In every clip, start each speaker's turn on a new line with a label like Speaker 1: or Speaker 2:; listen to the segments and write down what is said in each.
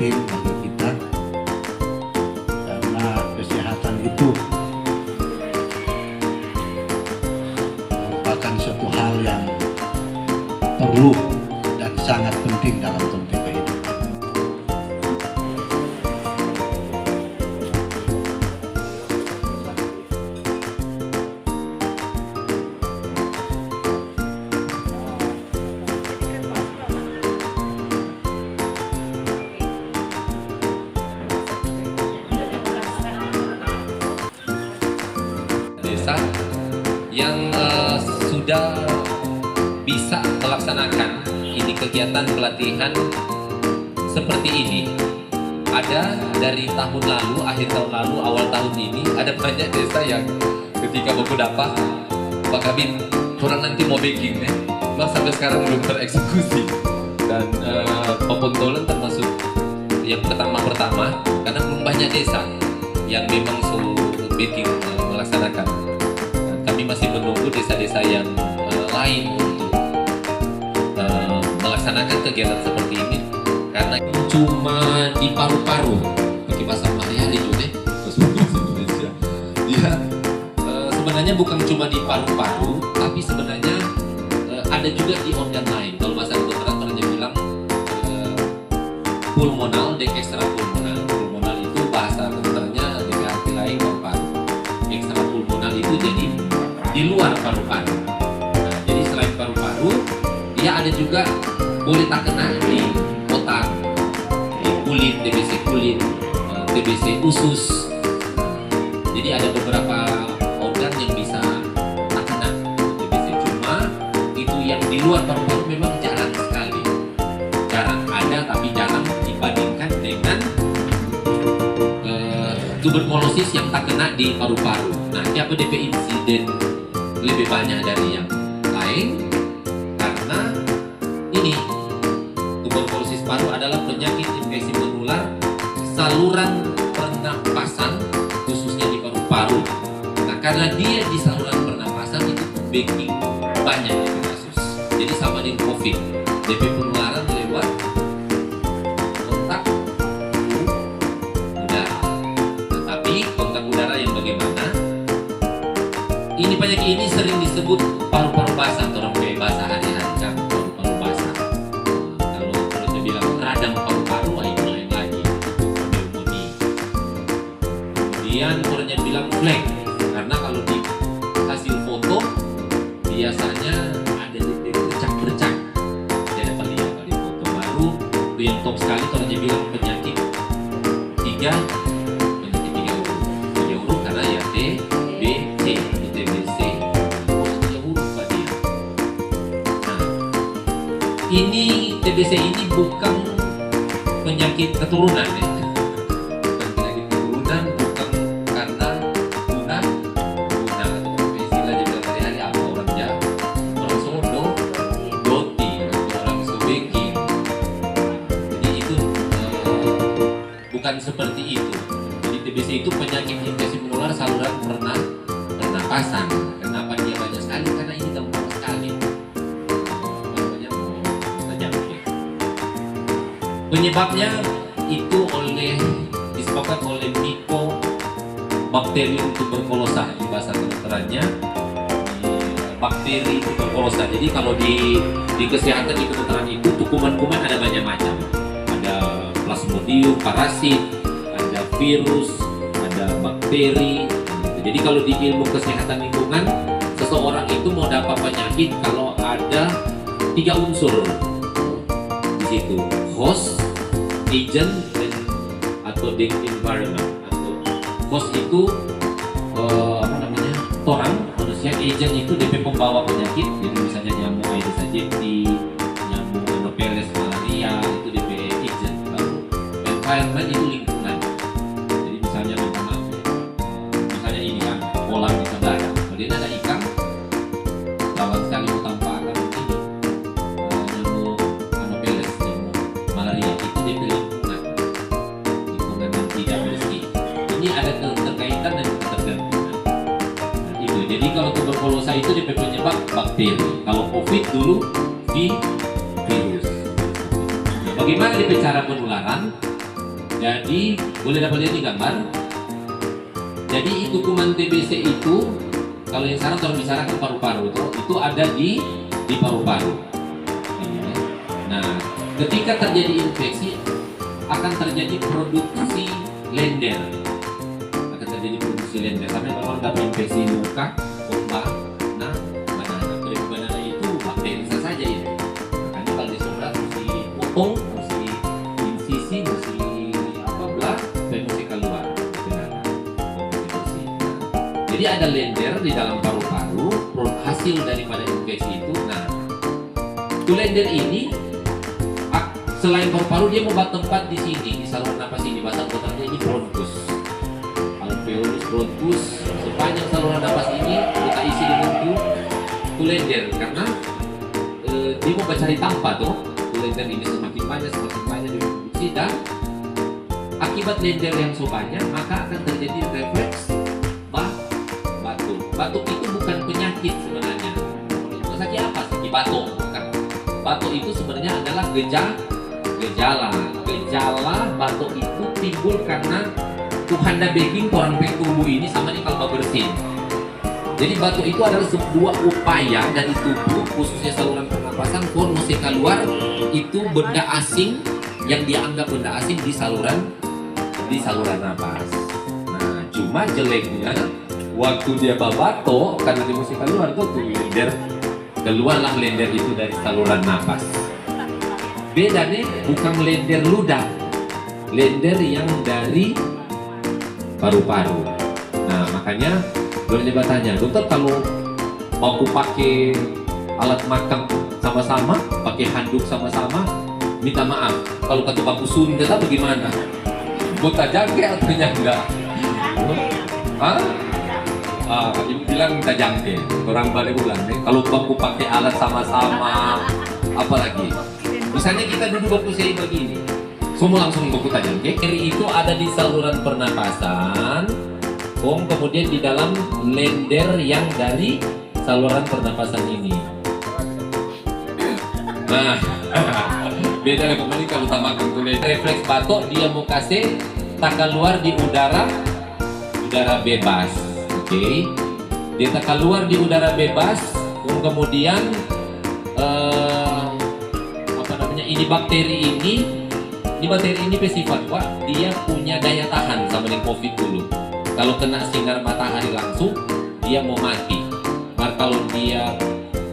Speaker 1: penting bagi kita, karena kesehatan itu merupakan suatu hal yang perlu dan sangat penting dalam konteks kehidupan.
Speaker 2: Desa yang sudah bisa melaksanakan ini kegiatan pelatihan seperti ini ada dari tahun lalu, akhir tahun lalu, awal tahun ini. Ada banyak desa yang ketika baku dapat Pak Kabin orang nanti mau baking ya, sampai sekarang belum tereksekusi. Dan Pepontolan termasuk yang pertama-pertama, karena belum banyak desa yang memang baking melaksanakan. Dan kami masih menunggu desa-desa yang lain untuk melaksanakan kegiatan seperti ini, karena cuma di paru-paru pakai bahasa Malayali juga bahasa Indonesia. Dia sebenarnya bukan cuma di paru-paru, tapi sebenarnya ada juga di organ lain. Kalau bahasa kedokterannya bilang pulmonal dan ekstrapulmonal. Pulmonal itu bahasa kedokterannya dengan arti lain paru-paru. Ekstrapulmonal itu jadi di luar paru-paru. Nah, jadi selain paru-paru, dia ada juga boleh tak kena di otak, di kulit, TBC kulit, TBC usus. Jadi ada beberapa organ yang bisa tak kena TBC. Cuma itu yang di luar paru-paru memang jarang sekali. Jarang ada, tapi jarang dibandingkan dengan tuberkulosis yang tak kena di paru-paru. Nah, kenapa DP insiden lebih banyak dari yang lain? Karena ini tuberkulosis paru adalah penyakit infeksi menular saluran pernapasan, khususnya di paru-paru. Nah, karena dia di saluran pernapasan itu baking banyak kasus. Jadi sama dengan COVID, DP penularan lewat kontak udara. Tetapi kontak udara yang bagaimana? Ini penyakit ini sering disebut paru-paru basah atau pakai bahasa hari-hari kan, paru-paru basah. Kalau dia bilang radang paru-paru, itu lain lagi, pneumonia. Kemudian orangnya bilang flek, karena kalau di hasil foto biasanya ada bercak-bercak. Jadi dapat lihat kali foto baru, yang top sekali orangnya bilang penyakit tiga huruf. Tiga huruf karena ya D, B, C. Ini TBC ini bukan penyakit keturunan ya. Bukan penyakit keturunan, bukan karena guna atau istilah jadi hari-hari apa orangnya orang Solo, Doti, orang Subeki. Jadi itu bukan seperti itu. Jadi TBC itu penyakit infeksi menular saluran pernapasan. Kenapa dia banyak sekali? Karena ini gampang sekali. Penyebabnya itu disebabkan oleh Mycobacterium tuberculosa, di bahasa kedokterannya bakteri tuberkulosa. Jadi kalau di kesehatan di kedokteran itu kuman-kuman ada banyak macam. Ada plasmodium, parasit, ada virus, ada bakteri. Jadi kalau di ilmu kesehatan lingkungan, seseorang itu mau dapat penyakit kalau ada 3 unsur di situ: host, agent, dan atau the environment. Atau host itu orang manusia, agent itu DP pembawa penyakit. Jadi misalnya nyamuk Aedes aegypti, nyamuk Anopheles malaria, itu DP agent. Lalu environment itu lingkungan. Jadi misalnya misalnya ini kan kolam di Sabara, kemudian ada ikan, lawan sekali tanpa akan ini nyamuk Anopheles, nyamuk malaria, itu DP lingkungan yang tidak bersih. Ini ada keterkaitan dan ketergantungan. Jadi kalau tuberkulosa itu DP penyebab bakteri. Kalau COVID dulu virus. Nah, bagaimana DP cara penularan? Jadi boleh dapat lihat di gambar. Jadi itu kuman TBC itu, kalau yang sekarang orang bicarakan paru-paru itu ada di paru-paru. Nah, ketika terjadi infeksi akan terjadi produksi lender. Sampai kalau dapat infeksi luka, pompa, nah, banana itu bakteri saja itu. Makanya kalau disobrak mesti potong, mesti insisi, mesti belah, dan mesti keluar. Jadi ada lender di dalam paru-paru, hasil daripada infeksi itu. Nah, itu lender ini selain paru-paru dia mau tempat di sini, di saluran napas ini, bahasa dokternya ini bronkus. Bronkus, sepanjang saluran napas ini kita isi dengan lender karena dia mau cari tanpa tuh lender ini semakin banyak diproduksi, dan akibat lender yang so banyak maka akan terjadi refleks batuk. Batuk itu bukan penyakit sebenarnya. Sakit apa? Sakit batuk. Batuk itu sebenarnya adalah gejala batuk itu timbul karena Tuhan dah baking orang tubuh ini sama nih kalau bersih. Jadi batuk itu adalah sebuah upaya dari tubuh, khususnya saluran pernapasan, mesti keluar itu benda asing yang dianggap benda asing di saluran napas. Nah, cuma jeleknya waktu dia batuk karena dia mesti keluar tuh lender, keluarlah lender itu dari saluran napas. Bedanya bukan lender ludah, lender yang dari paru-paru. Nah, makanya boleh tanya, dokter kalau mau pakai alat makan sama-sama, pakai handuk sama-sama, minta maaf. Kalau kata Pak Sunda bagaimana? Buta jangke atau enggak? Hah? Ibu bilang minta jangke. Orang balik ulang deh. Kalau baku pakai alat sama-sama, apalagi? Misalnya kita duduk baku saya begini. Semua langsung baku tajam. Bakteri itu ada di saluran pernapasan, kemudian di dalam lender yang dari saluran pernapasan ini. Nah, beda kembali kalau tambahkan tuh refleks batuk, dia mau kasih tak keluar di udara bebas. Oke. Dia tak keluar di udara bebas, kemudian ini bakteri ini bersifat dia punya daya tahan sama dengan COVID dulu. Kalau kena sinar matahari langsung dia mau mati. Nah, kalau dia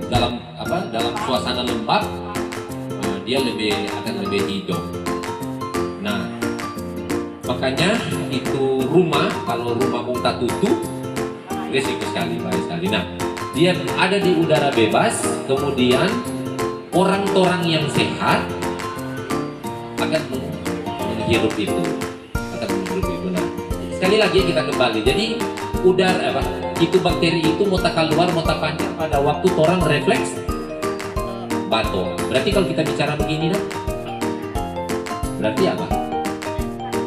Speaker 2: dalam suasana lembab dia akan lebih hidup. Nah, makanya itu kalau rumah muntah tutup risiko sekali, bahaya sekali. Nah, dia ada di udara bebas, kemudian orang-orang yang sehat akan menghirup itu. Nah, sekali lagi kita kembali. Jadi udara itu bakteri itu mau keluar mau panjang pada waktu orang refleks batuk. Berarti kalau kita bicara begini berarti apa?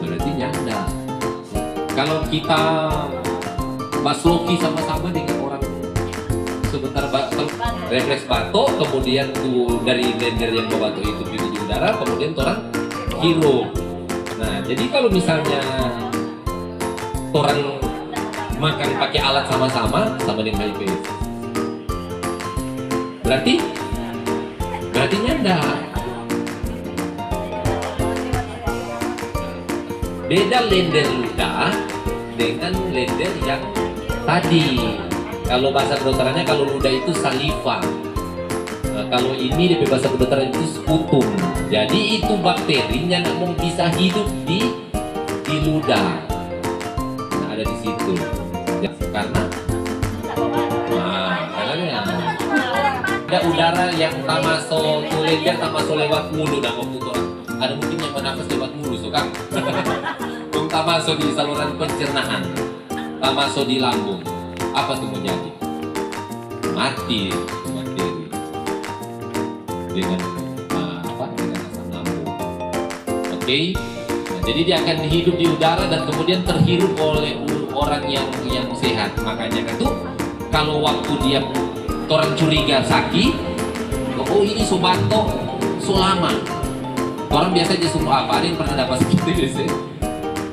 Speaker 2: Berarti nyanda. Kalau kita basloki sama-sama dengan orang sebentar refleks batuk, kemudian dari lender yang batuk itu di udara, kemudian orang hirup. Nah, jadi kalau misalnya orang makan pakai alat sama-sama sama dengan HIV, berarti nyanda. Beda lender ludah dengan lender yang tadi. Kalau bahasa kedokterannya, kalau ludah itu saliva. Nah, kalau ini di bahasa kedokteran itu sputum. Jadi itu bakterinya mau bisa hidup di ludah. Nah, ada di situ. Ya, karena ada udara yang tak masuk lender, tak masuk lewat mulut dan waktu itu ada mungkin yang bernafas lewat mulut, suka. Tak masuk di saluran pencernaan, tak masuk di lambung. Apa tuh mau jadi? Mati bakteri dengan dengan asam lambung. Oke? Nah, jadi dia akan hidup di udara dan kemudian terhirup oleh orang yang sehat. Makanya kan tuh kalau waktu dia orang curiga sakit, oh ini so batuk so lama. Orang biasa aja suruh apa? Ada yang pernah dapat sakit TBC?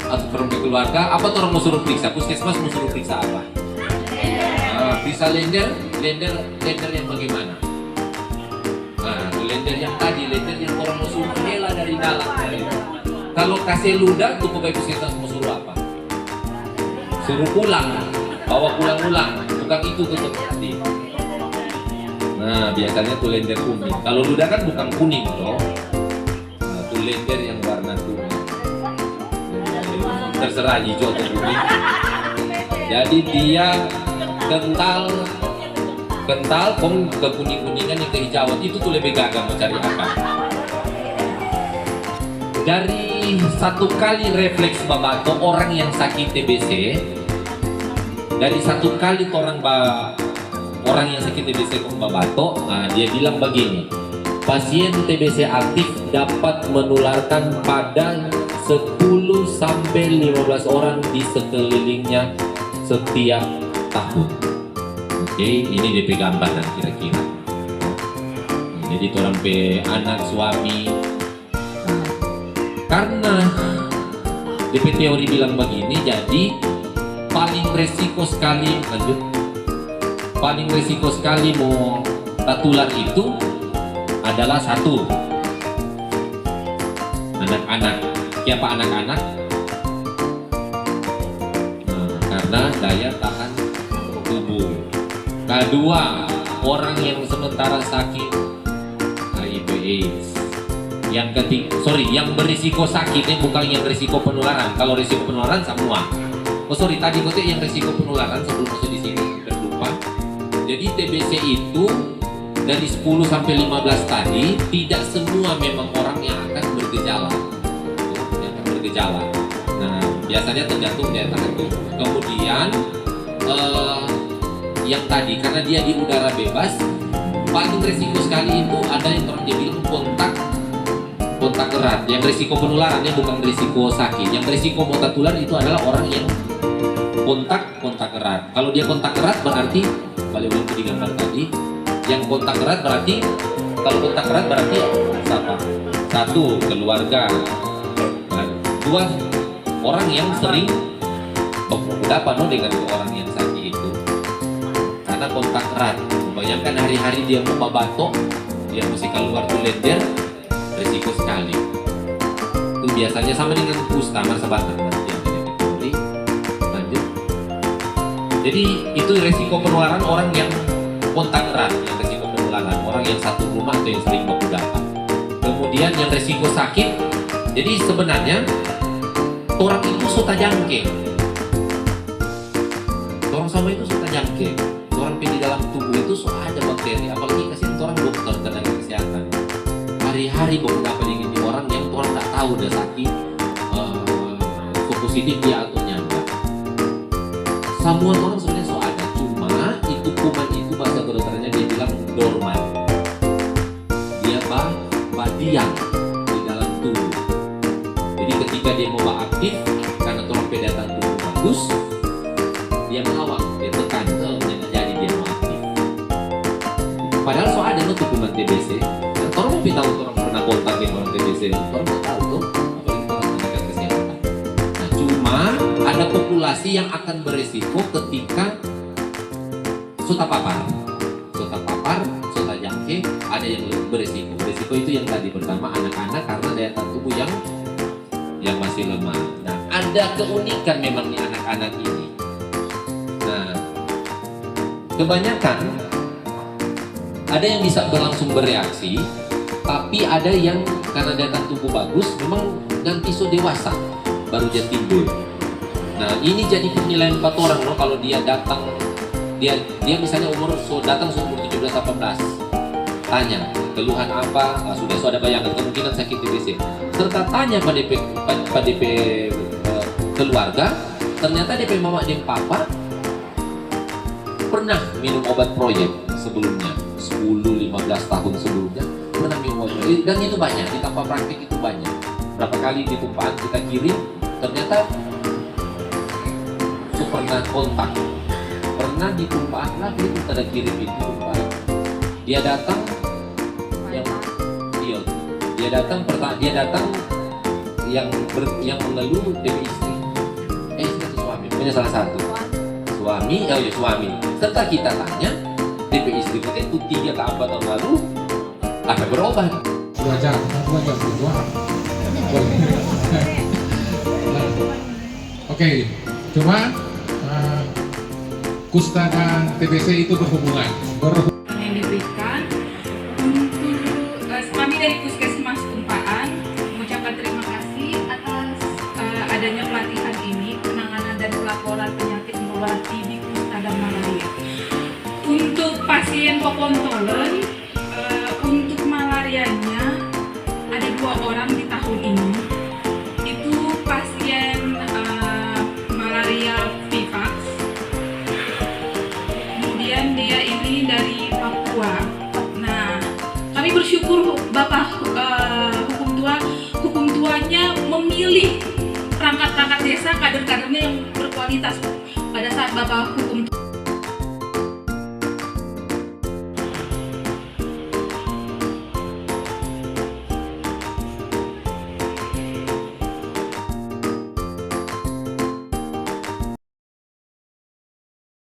Speaker 2: Atau orang ke keluarga? Apa tuh orang mau suruh periksa? Puskesmas mau suruh periksa apa? Periksa lender yang bagaimana? Nah, lender yang tadi, lender yang orang mau suruh hela dari dalam. Kalau kasih ludah, tuh pegawai puskesmas mau suruh apa? Suruh pulang, bawa pulang-ulang. Bukan itu tutup hati. Nah, biasanya tuh lender kuning. Kalau ludah kan bukan kuning loh. Nah, tuh lender yang warna kuning. Terserah hijau atau kuning. Jadi dia kental ke kuning-kuningan yang kehijauan itu tuh lebih gagal mau cari akar. Dari satu kali refleks babato orang yang sakit TBC, dari satu kali orang yang sakit TBC ke babato, dia bilang begini, pasien TBC aktif dapat menularkan pada 10 sampai 15 orang di sekelilingnya setiap tahun. Oke, ini DP gambar dan kira-kira. Jadi orang pe anak suami. Karena DP teori bilang begini, jadi paling resiko sekali mau tertular itu adalah satu, anak-anak. Siapa anak-anak? Karena daya tahan tubuh. Kedua, orang yang sementara sakit HIV/AIDS. Yang ketiga, yang berisiko sakitnya bukan yang risiko penularan. Kalau risiko penularan semua. Tadi kota yang risiko penularan sebelum masuk di sini terlupa. Jadi TBC itu dari 10 sampai 15 tadi tidak semua memang orang yang akan bergejala. Nah, biasanya tergantung daya tahan tubuh. Kemudian yang tadi karena dia di udara bebas, paling risiko sekali itu ada yang orang dia bilang kontak erat. Yang risiko penularannya bukan risiko sakit. Yang risiko mau tertular itu adalah orang yang kontak erat. Kalau dia kontak erat berarti balik ulang ke gambar tadi. Yang kontak erat berarti siapa? Satu, keluarga. Dua, orang yang sering berhadapan dengan orang yang sakit itu. Karena kontak erat. Bayangkan hari-hari dia mau babato, dia mesti keluar tuh lender, risiko sekali. Itu biasanya sama dengan kusta, masa batang. Lanjut. Jadi itu risiko penularan orang yang kontak erat, yang risiko penularan orang yang satu rumah atau yang sering baku dapat. Kemudian yang risiko sakit, jadi sebenarnya orang itu suka jangke. Orang sama itu suka jangke. Orang di dalam tubuh itu suka ada bakteri, apalagi kasihan orang dokter tenaga kesehatan. Hari-hari baru dapat dengan orang yang orang tak tahu udah sakit, positif dia atau nyangka. Semua orang sebenarnya so ada, cuma itu kuman itu bahasa kedokterannya dia bilang dorman. Dia diam di dalam tubuh. Jadi ketika dia mau aktif, karena orang daya tahan tubuh bagus, dia melawak, dia tekan, jadi dia mau aktif. Padahal so ada tuh kuman TBC. Orang mau tahu orang pernah kontak dengan orang TBC, orang nggak tahu tuh, apalagi orang tenaga kesehatan. Nah, cuma ada populasi yang akan beresiko ketika sudah papar, jangke, ada yang beresiko. Beresiko itu yang tadi pertama anak-anak karena daya tahan tubuh yang masih lemah. Nah, ada keunikan memang di anak-anak ini. Nah, kebanyakan ada yang bisa berlangsung bereaksi, tapi ada yang karena daya tahan tubuh bagus, memang nanti so dewasa baru dia timbul. Nah, ini jadi penilaian 4 orang loh. Kalau dia datang, dia misalnya datang umur 17-18, tanya keluhan apa, sudah ada bayangan kemungkinan sakit TBC. Serta tanya pada DP keluarga, ternyata DP mama dan papa pernah minum obat proyek sebelumnya, 10-15 tahun sebelumnya pernah minum obat proyek. Dan itu banyak, di tanpa praktik itu banyak. Berapa kali di tumpahan kita kirim, ternyata pernah kontak, pernah ditumpahan lagi itu ada kirim itu tumpahan. Dia datang, Dia datang yang mengeluh DP istri. Istri atau suami? Punya salah satu. Suami. Setelah kita tanya, DP istri itu 3 ke 4 tahun lalu ada berubah.
Speaker 3: 2 jam berdua. Oke, cuma Kusta dan TBC itu berhubungan.
Speaker 4: Yang diberikan untuk kami dari Puskesmas Tumpaan mengucapkan terima kasih atas adanya pelatihan ini, penanganan dan pelaporan penyakit menular TB, kusta dan malaria. Untuk pasien Popontolen, untuk malarianya ada 2 orang di tahun ini. Itu pasien malaria Vivax. Kemudian dia ini dari Papua. Nah, kami bersyukur Bapak hukum tuanya memilih perangkat-perangkat desa, kader-kadernya yang berkualitas pada saat Bapak hukum